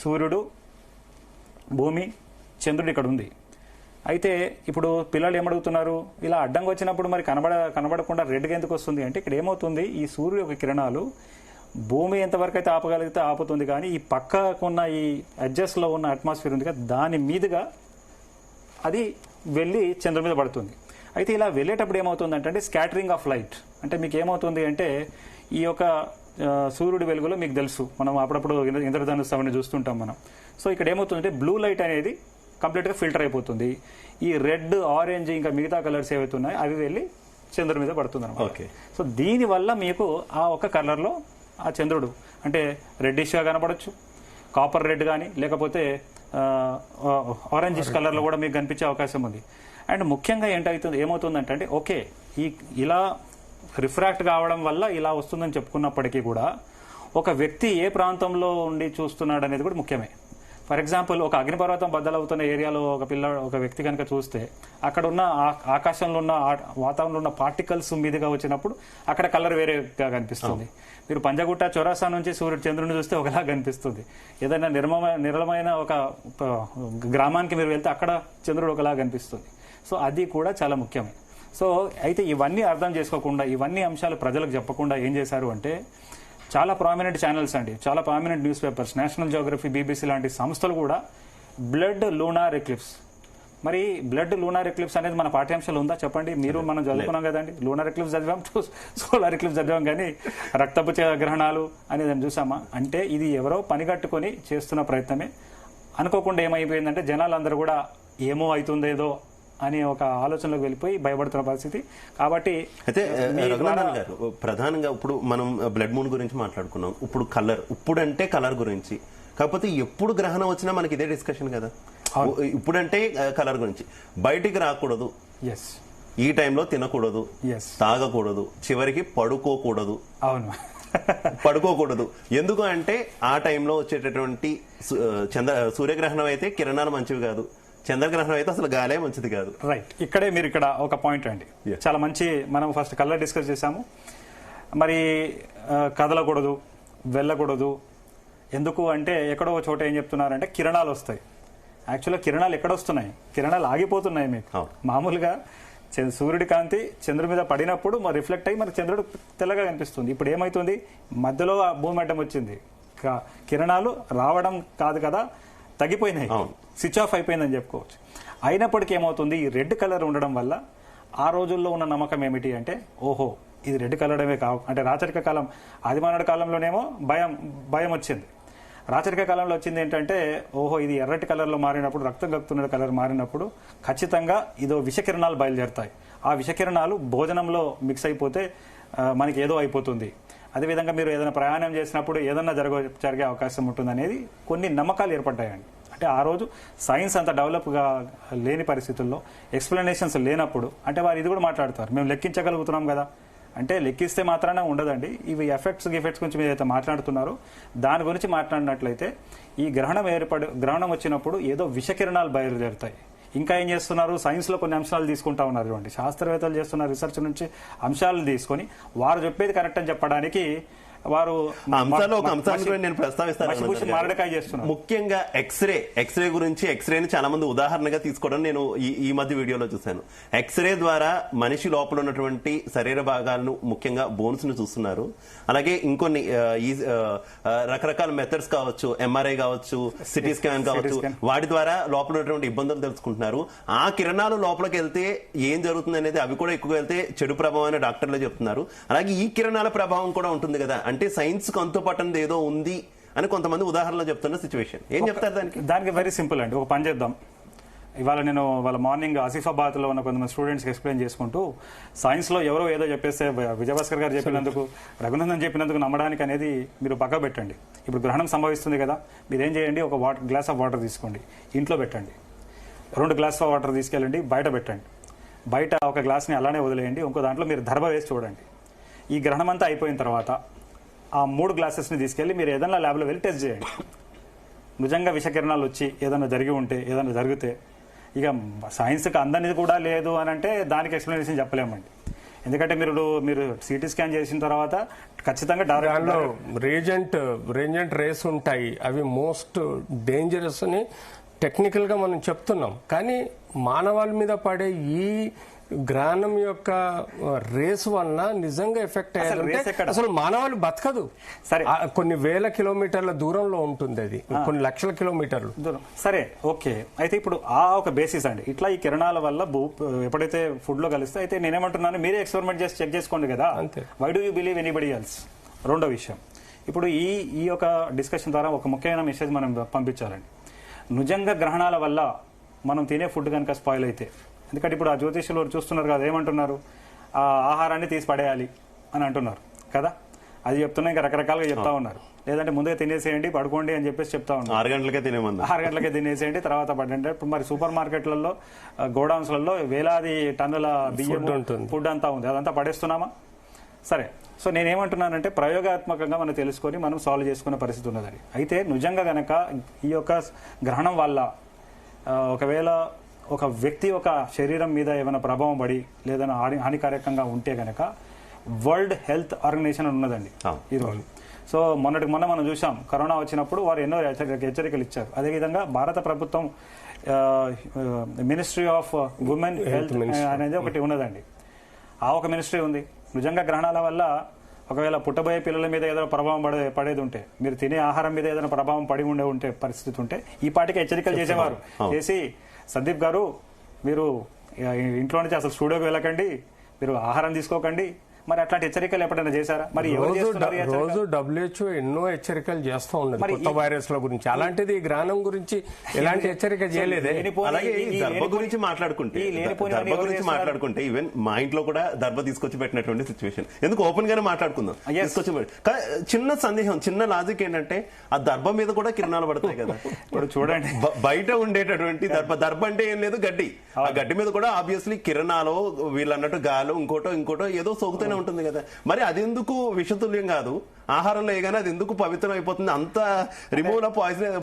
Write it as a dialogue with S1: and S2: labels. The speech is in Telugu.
S1: సూర్యుడు, భూమి, చంద్రుడు ఇక్కడ ఉంది. అయితే ఇప్పుడు పిల్లలు ఏమడుగుతున్నారు, ఇలా అడ్డంగా వచ్చినప్పుడు మరి కనబడకుండా రెడ్గా ఎందుకు వస్తుంది అంటే, ఇక్కడ ఏమవుతుంది, ఈ సూర్యుడు యొక్క కిరణాలు భూమి ఎంతవరకు అయితే ఆపగలిగితే ఆపుతుంది, కానీ ఈ పక్కకున్న ఈ అడ్జస్ట్లో ఉన్న అట్మాస్ఫియర్ ఉంది కదా, దాని మీదుగా అది వెళ్ళి చంద్రుడి మీద పడుతుంది. అయితే ఇలా వెళ్ళేటప్పుడు ఏమవుతుంది అంటే స్కాటరింగ్ ఆఫ్ లైట్. అంటే మీకు ఏమవుతుంది అంటే, ఈ యొక్క సూర్యుడి వెలుగులో మీకు తెలుసు, మనం అప్పుడప్పుడు ఇంద్రధనుస్సు అవన్నీ చూస్తుంటాం మనం. సో ఇక్కడ ఏమవుతుందంటే బ్లూ లైట్ అనేది కంప్లీట్గా ఫిల్టర్ అయిపోతుంది. ఈ రెడ్, ఆరెంజ్ ఇంకా మిగతా కలర్స్ ఏవైతే ఉన్నాయో అవి వెళ్ళి చంద్రుడి మీద పడుతుంది అనమాట. సో దీనివల్ల మీకు ఆ ఒక కలర్లో ఆ చంద్రుడు అంటే రెడ్డిష్గా కనపడచ్చు, కాపర్ రెడ్ కానీ, లేకపోతే ఆరెంజిష్ కలర్లో కూడా మీకు కనిపించే అవకాశం ఉంది. అండ్ ముఖ్యంగా ఏమవుతుందంటే అంటే ఓకే, ఇలా రిఫ్రాక్ట్ కావడం వల్ల ఇలా వస్తుందని చెప్పుకున్నప్పటికీ కూడా ఒక వ్యక్తి ఏ ప్రాంతంలో ఉండి చూస్తున్నాడు అనేది కూడా ముఖ్యమే. ఫర్ ఎగ్జాంపుల్, ఒక అగ్నిపర్వతం బద్దలవుతున్న ఏరియాలో ఒక వ్యక్తి కనుక చూస్తే, అక్కడ ఉన్న ఆకాశంలో ఉన్న వాతావరణంలో ఉన్న పార్టికల్స్ మీదుగా వచ్చినప్పుడు అక్కడ కలర్ వేరేగా కనిపిస్తుంది. మీరు పంజగుట్ట చౌరాసా నుంచి చంద్రుడిని చూస్తే ఒకలా కనిపిస్తుంది. ఏదైనా నిర్మలమైన ఒక గ్రామానికి మీరు వెళ్తే అక్కడ చంద్రుడు ఒకలా కనిపిస్తుంది. సో అది కూడా చాలా ముఖ్యమే. సో అయితే ఇవన్నీ అర్థం చేసుకోకుండా, ఇవన్నీ అంశాలు ప్రజలకు చెప్పకుండా ఏం చేశారు అంటే, చాలా ప్రామినెంట్ ఛానల్స్ అండి, చాలా prominent news papers, national Geography, BBC లాంటి సంస్థలు కూడా బ్లడ్ లూనార్ ఎక్లిప్స్. మరి బ్లడ్ లూనార్ ఎక్లిప్స్ అనేది మన పాఠ్యాంశాలు ఉందా చెప్పండి? మీరు మనం చదువుకున్నాం కదండి, లూనార్ ఎక్లిప్స్ చదివాం, సోలార్ ఎక్లిప్స్ చదివాం, కానీ రక్తపు గ్రహణాలు అనేది చూసామా? అంటే ఇది ఎవరో పనిగట్టుకొని చేస్తున్న ప్రయత్నమే. అనుకోకుండా ఏమైపోయిందంటే జనాలందరూ కూడా ఏమో అవుతుందేదో అని ఒక ఆలోచనలోకి వెళ్ళిపోయి భయపడుతున్న పరిస్థితి. కాబట్టి
S2: అయితే రఘునందన్ గారు, ప్రధానంగా ఇప్పుడు మనం బ్లడ్ మూన్ గురించి మాట్లాడుకున్నాం, ఇప్పుడు ఇప్పుడంటే కలర్ గురించి. కాకపోతే ఎప్పుడు గ్రహణం వచ్చినా మనకి ఇదే డిస్కషన్ కదా. ఇప్పుడంటే కలర్ గురించి, బయటికి రాకూడదు, ఈ టైంలో తినకూడదు, తాగకూడదు, చివరికి పడుకోకూడదు.
S1: అవును,
S2: పడుకోకూడదు. ఎందుకు అంటే ఆ టైంలో వచ్చేటటువంటి సూర్యగ్రహణం అయితే కిరణాలు మంచివి కాదు, చంద్రగ్రహణం అయితే అసలు గాలే మంచిది కాదు.
S1: రైట్, మీరు ఇక్కడ ఒక పాయింట్ అండి, చాలా మంచి. మనం ఫస్ట్ కలర్ డిస్కస్ చేసాము. మరి కదలకూడదు, వెళ్ళకూడదు. ఎందుకు అంటే ఎక్కడో చోట ఏం చెప్తున్నారంటే కిరణాలు వస్తాయి. యాక్చువల్గా కిరణాలు ఎక్కడ వస్తున్నాయి? కిరణాలు ఆగిపోతున్నాయి. మీకు మామూలుగా సూర్యుడి కాంతి చంద్రుడి మీద పడినప్పుడు మరి రిఫ్లెక్ట్ అయ్యి మరి చంద్రుడు తెల్లగా కనిపిస్తుంది. ఇప్పుడు ఏమైతుంది, మధ్యలో భూమి అడ్డం వచ్చింది, కిరణాలు రావడం కాదు కదా, తగ్గిపోయినాయి, స్విచ్ ఆఫ్ అయిపోయిందని చెప్పుకోవచ్చు. అయినప్పటికీ ఏమవుతుంది, ఈ రెడ్ కలర్ ఉండడం వల్ల ఆ రోజుల్లో ఉన్న నమ్మకం ఏమిటి అంటే, ఓహో ఇది రెడ్ కలర్డమే కావు అంటే రాచరిక కాలం, ఆదిమానవుడి కాలంలోనేమో భయం వచ్చింది. రాచరిక కాలంలో వచ్చింది ఏంటంటే, ఓహో ఇది ఎర్రటి కలర్లో మారినప్పుడు, రక్తం కక్కుతున్న కలర్ మారినప్పుడు ఖచ్చితంగా ఇదో విషకిరణాలు బయలుదేరుతాయి. ఆ విషకిరణాలు భోజనంలో మిక్స్ అయిపోతే మనకి ఏదో అయిపోతుంది. అదేవిధంగా మీరు ఏదైనా ప్రయాణం చేసినప్పుడు ఏదన్నా జరిగే అవకాశం ఉంటుంది అనేది కొన్ని నమ్మకాలు ఏర్పడ్డాయండి. అంటే ఆ రోజు సైన్స్ అంత డెవలప్గా లేని పరిస్థితుల్లో, ఎక్స్ప్లెనేషన్స్ లేనప్పుడు, అంటే వారు ఇది కూడా మాట్లాడతారు, మేము లెక్కించగలుగుతున్నాం కదా అంటే, లెక్కిస్తే మాత్రాన ఉండదండి. ఇవి ఎఫెక్ట్స్ గురించి మీరు అయితే మాట్లాడుతున్నారో దాని గురించి మాట్లాడినట్లయితే, ఈ గ్రహణం వచ్చినప్పుడు ఏదో విషకిరణాలు బయలుదేరుతాయి. ఇంకా ఏం చేస్తున్నారు, సైన్స్లో కొన్ని అంశాలు తీసుకుంటా ఉన్నారు. ఇవ్వండి, శాస్త్రవేత్తలు చేస్తున్న రీసెర్చ్ నుంచి అంశాలను తీసుకొని వారు చెప్పేది కరెక్ట్ అని చెప్పడానికి వారు
S2: అంశాలు ఒక అంశాన్ని నేను ప్రస్తావిస్తాను. ముఖ్యంగా ఎక్స్రే గురించి, ఎక్స్రేని చాలా మంది ఉదాహరణగా తీసుకోవడం నేను ఈ మధ్య వీడియోలో చూశాను. ఎక్స్రే ద్వారా మనిషి లోపల ఉన్నటువంటి శరీర భాగాలను, ముఖ్యంగా బోన్స్ ను చూస్తున్నారు. అలాగే ఇంకొన్ని రకరకాల మెథడ్స్ కావచ్చు, ఎంఆర్ఐ కావచ్చు, సిటీ స్కాన్ కావచ్చు, వాటి ద్వారా లోపల ఉన్నటువంటి ఇబ్బందులు తెలుసుకుంటున్నారు. ఆ కిరణాలు లోపలికి వెళ్తే ఏం జరుగుతుంది అనేది, అవి కూడా ఎక్కువ వెళ్తే చెడు ప్రభావం అని డాక్టర్లే చెప్తున్నారు. అలాగే ఈ కిరణాల ప్రభావం కూడా ఉంటుంది కదా, అంటే సైన్స్ కు అంతు పట్టనిది ఏదో ఉంది అని కొంతమంది ఉదాహరణలు చెప్తున్న సిచ్యువేషన్. ఏం చెప్తారు
S1: దానికి? వెరీ సింపుల్ అండి. ఒక పని చేద్దాం. ఇవాళ మార్నింగ్ ఆసిఫాబాద్ లో ఉన్న కొంతమంది స్టూడెంట్స్ ఎక్స్ప్లెయిన్ చేసుకుంటూ, సైన్స్ లో ఎవరో ఏదో చెప్పేస్తే విజయభాస్కర్ గారు చెప్పినందుకు, రఘునందన్ చెప్పినందుకు నమ్మడానికి అనేది మీరు పక్క పెట్టండి. ఇప్పుడు గ్రహణం సంభవిస్తుంది కదా, మీరేం చేయండి, ఒక గ్లాస్ ఆఫ్ వాటర్ తీసుకోండి, ఇంట్లో పెట్టండి. 2 గ్లాస్ ఆఫ్ వాటర్ తీసుకెళ్ళండి, బయట పెట్టండి. బయట ఒక గ్లాస్ని అలానే వదిలేయండి. ఇంకో దాంట్లో మీరు దర్భ వేసి చూడండి. ఈ గ్రహణం అంతా అయిపోయిన తర్వాత ఆ 3 గ్లాసెస్ని తీసుకెళ్లి మీరు ఏదైనా ల్యాబ్లో వెళ్ళి టెస్ట్ చేయండి. నిజంగా విషకిరణాలు వచ్చి ఏదైనా జరిగి ఉంటే, ఏదైనా జరిగితే, ఇక సైన్స్కి అందరిది కూడా లేదు అని అంటే దానికి ఎక్స్ప్లెనేషన్ చెప్పలేమండి. ఎందుకంటే మీరు సిటీ స్కాన్ చేసిన తర్వాత ఖచ్చితంగా
S3: దానిలో రేజెంట్ రేస్ ఉంటాయి, అవి మోస్ట్ డేంజరస్ అని టెక్నికల్ గా మనం చెప్తున్నాం. కానీ మానవాళి మీద పడే ఈ గ్రహణం యొక్క రేస్ వలన నిజంగా ఎఫెక్ట్ అయ్యారంటే అసలు మానవాళి బతకదు.
S1: సరే,
S3: కొన్ని వేల కిలోమీటర్ల దూరంలో ఉంటుంది, అది కొన్ని లక్షల కిలోమీటర్లు
S1: దూరం. సరే, ఓకే. అయితే ఇప్పుడు ఒక బేసిస్ అండి, ఇట్లా ఈ కిరణాల వల్ల ఎప్పుడైతే ఫుడ్ లో కలిస్తే, అయితే నేనేమంటున్నాను, మీరే ఎక్స్పెరిమెంట్ చేసి చెక్ చేసుకోండి కదా. Why do you believe anybody else? రెండో విషయం, ఇప్పుడు ఈ యొక్క డిస్కషన్ ద్వారా ఒక ముఖ్యమైన మెసేజ్ మనం పంపించాలండి. నిజంగా గ్రహణాల వల్ల మనం తినే ఫుడ్ కనుక స్పాయిల్ అయితే, ఎందుకంటే ఇప్పుడు ఆ జ్యోతిష్యులు చూస్తున్నారు కదా, ఏమంటున్నారు, ఆ ఆహారాన్ని తీసి పడేయాలి అని అంటున్నారు కదా. అది చెప్తున్నా, ఇంకా రకరకాలుగా చెప్తా ఉన్నారు. లేదంటే ముందుగా తినేసేయండి, పడుకోండి అని చెప్పేసి చెప్తా ఉన్నారు.
S2: 6 గంటలకే
S1: తినేసేయండి, తర్వాత పడండి. ఇప్పుడు మరి సూపర్ మార్కెట్లలో, గోడౌన్స్లలో వేలాది టన్నుల బియ్యం ఫుడ్ అంతా ఉంది, అదంతా పడేస్తున్నామా? సరే, సో నేనేమంటున్నానంటే ప్రయోగాత్మకంగా మనం తెలుసుకొని మనం సాల్వ్ చేసుకునే పరిస్థితి ఉన్నదని. అయితే నిజంగా గనక ఈ యొక్క గ్రహణం వల్ల ఒకవేళ ఒక వ్యక్తి యొక్క శరీరం మీద ఏమైనా ప్రభావం పడి లేదా హానికారకంగా ఉంటే గనక వరల్డ్ హెల్త్ ఆర్గనైజేషన్ ఉన్నదండి ఈరోజు. సో మొన్న మనం చూసాం, కరోనా వచ్చినప్పుడు వారు ఎన్నో హెచ్చరికలు ఇచ్చారు. అదేవిధంగా భారత ప్రభుత్వం మినిస్ట్రీ ఆఫ్ ఉమెన్ హెల్త్ అనేది ఒకటి ఉన్నదండి. ఆ ఒక మినిస్ట్రీ ఉంది. నిజంగా గ్రహణాల వల్ల ఒకవేళ పుట్టబోయే పిల్లల మీద ఏదైనా ప్రభావం పడేది ఉంటే, మీరు తినే ఆహారం మీద ఏదైనా ప్రభావం పడి ఉంటే పరిస్థితి ఉంటే ఈ పాటికి హెచ్చరికలు చేసేవారు. చేసి, సందీప్ గారు మీరు ఇంట్లో నుంచి అసలు స్టూడియోకి వెళ్ళకండి, మీరు ఆహారం తీసుకోకండి, మరి అట్లాంటి హెచ్చరికలు ఎప్పుడైనా చేశారా? మరి
S3: రోజు WHO ఎన్నో హెచ్చరికలు చేస్తూ ఉన్నది కొత్త వైరస్ల గురించి. అలాంటిది ఈ గ్రహణం గురించి ఎలాంటి హెచ్చరిక చేయలేదే.
S2: అలాగే దర్భ గురించి మాట్లాడుకుంటే ఈవెన్ మా ఇంట్లో కూడా దర్భ తీసుకొచ్చి పెట్టినటువంటి సిచ్యువేషన్. ఎందుకు ఓపెన్ గానే మాట్లాడుకుందాం, తీసుకొచ్చి చిన్న సందేహం, చిన్న లాజిక్ ఏంటంటే ఆ దర్భ మీద కూడా కిరణాలు పడతాయి కదా.
S1: ఇప్పుడు చూడండి,
S2: బయట ఉండేటటువంటి దర్భ అంటే ఏం లేదు, గడ్డి. ఆ గడ్డి మీద కూడా ఆబ్వియస్లీ కిరణాలు, వీళ్ళు అన్నట్టు గాలు, ఇంకోటో ఏదో సోకుతూనే ఉంటుంది కదా. మరి అది ఎందుకు విషతుల్యం కాదు? ఆహారంలో ఏగానే అది ఎందుకు పవిత్రం అయిపోతుంది? అంత రిమూవల్ ఆఫ్ పాయిజన్